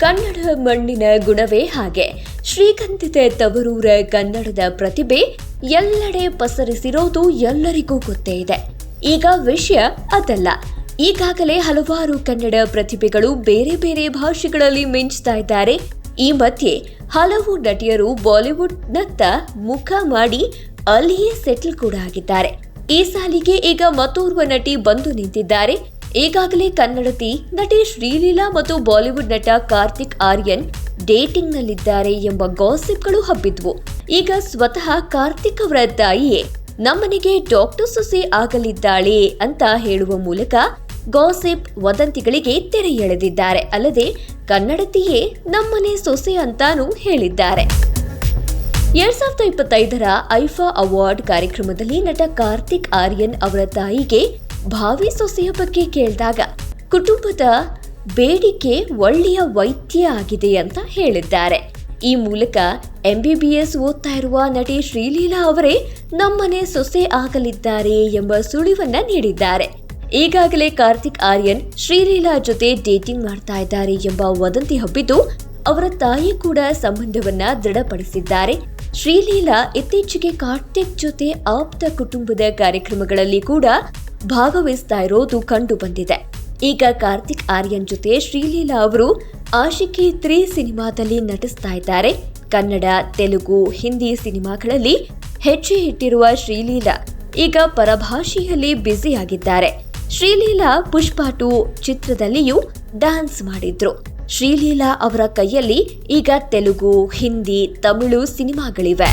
ಕನ್ನಡ ಮಣ್ಣಿನ ಗುಣವೇ ಹಾಗೆ. ಶ್ರೀಗಂಧಿತ ತವರೂರ ಕನ್ನಡದ ಪ್ರತಿಭೆ ಎಲ್ಲೆಡೆ ಪಸರಿಸಿರೋದು ಎಲ್ಲರಿಗೂ ಗೊತ್ತೇ ಇದೆ. ಈಗ ವಿಷಯ ಅದಲ್ಲ. ಈಗಾಗಲೇ ಹಲವಾರು ಕನ್ನಡ ಪ್ರತಿಭೆಗಳು ಬೇರೆ ಬೇರೆ ಭಾಷೆಗಳಲ್ಲಿ ಮಿಂಚ್ತಾ ಇದ್ದಾರೆ. ಈ ಮಧ್ಯೆ ಹಲವು ನಟಿಯರು ಬಾಲಿವುಡ್ನತ್ತ ಮುಖ ಮಾಡಿ ಅಲ್ಲಿಯೇ ಸೆಟಲ್ ಕೂಡ ಆಗಿದ್ದಾರೆ. ಈ ಸಾಲಿಗೆ ಈಗ ಮತ್ತೋರ್ವ ನಟಿ ಬಂದು ನಿಂತಿದ್ದಾರೆ. ಈಗಾಗಲೇ ಕನ್ನಡತಿ ನಟಿ ಶ್ರೀಲೀಲಾ ಮತ್ತು ಬಾಲಿವುಡ್ ನಟ ಕಾರ್ತಿಕ್ ಆರ್ಯನ್ ಡೇಟಿಂಗ್ ನಲ್ಲಿದ್ದಾರೆ ಎಂಬ ಗಾಸಿಪ್ಗಳು ಹಬ್ಬಿದ್ವು. ಈಗ ಸ್ವತಃ ಕಾರ್ತಿಕ್ ಅವರ ತಾಯಿಯೇ ನಮ್ಮನೆಗೆ ಡಾಕ್ಟರ್ ಸೊಸೆ ಆಗಲಿದ್ದಾಳೆ ಅಂತ ಹೇಳುವ ಮೂಲಕ ಗಾಸಿಪ್ ವದಂತಿಗಳಿಗೆ ತೆರೆ ಎಳೆದಿದ್ದಾರೆ. ಅಲ್ಲದೆ ಕನ್ನಡತಿಯೇ ನಮ್ಮನೆ ಸೊಸೆ ಅಂತಾನೂ ಹೇಳಿದ್ದಾರೆ. 2025ರ ಐಫಾ ಅವಾರ್ಡ್ ಕಾರ್ಯಕ್ರಮದಲ್ಲಿ ನಟ ಕಾರ್ತಿಕ್ ಆರ್ಯನ್ ಅವರ ತಾಯಿಗೆ ಭಾವಿ ಸೊಸೆಯ ಬಗ್ಗೆ ಕೇಳಿದಾಗ ಕುಟುಂಬದ ಬೇಡಿಕೆ ಒಳ್ಳೆಯ ವೈದ್ಯ ಆಗಿದೆ ಅಂತ ಹೇಳಿದ್ದಾರೆ. ಈ ಮೂಲಕ MBBS ಓದ್ತಾ ಇರುವ ನಟಿ ಶ್ರೀಲೀಲಾ ಅವರೇ ನಮ್ಮನೆ ಸೊಸೆ ಆಗಲಿದ್ದಾರೆ ಎಂಬ ಸುಳಿವನ್ನ ನೀಡಿದ್ದಾರೆ. ಈಗಾಗಲೇ ಕಾರ್ತಿಕ್ ಆರ್ಯನ್ ಶ್ರೀಲೀಲಾ ಜೊತೆ ಡೇಟಿಂಗ್ ಮಾಡ್ತಾ ಇದ್ದಾರೆ ಎಂಬ ವದಂತಿ ಹಬ್ಬಿದ್ದು ಅವರ ತಾಯಿ ಕೂಡ ಸಂಬಂಧವನ್ನ ದೃಢಪಡಿಸಿದ್ದಾರೆ. ಶ್ರೀಲೀಲಾ ಇತ್ತೀಚೆಗೆ ಕಾರ್ತಿಕ್ ಜೊತೆ ಆಪ್ತ ಕುಟುಂಬದ ಕಾರ್ಯಕ್ರಮಗಳಲ್ಲಿ ಕೂಡ ಭಾಗವಹಿಸ್ತಾ ಇರೋದು ಕಂಡು ಬಂದಿದೆ. ಈಗ ಕಾರ್ತಿಕ್ ಆರ್ಯನ್ ಜೊತೆ ಶ್ರೀಲೀಲಾ ಅವರು ಆಶಿಕಿ 3 ಸಿನಿಮಾದಲ್ಲಿ ನಟಿಸ್ತಾ ಇದ್ದಾರೆ. ಕನ್ನಡ, ತೆಲುಗು, ಹಿಂದಿ ಸಿನಿಮಾಗಳಲ್ಲಿ ಹೆಜ್ಜೆ ಇಟ್ಟಿರುವ ಶ್ರೀಲೀಲಾ ಈಗ ಪರಭಾಷೆಯಲ್ಲಿ ಬ್ಯುಸಿ ಆಗಿದ್ದಾರೆ. ಶ್ರೀಲೀಲಾ ಪುಷ್ಪ 2 ಚಿತ್ರದಲ್ಲಿಯೂ ಡ್ಯಾನ್ಸ್ ಮಾಡಿದ್ರು. ಶ್ರೀಲೀಲಾ ಅವರ ಕೈಯಲ್ಲಿ ಈಗ ತೆಲುಗು, ಹಿಂದಿ, ತಮಿಳು ಸಿನಿಮಾಗಳಿವೆ.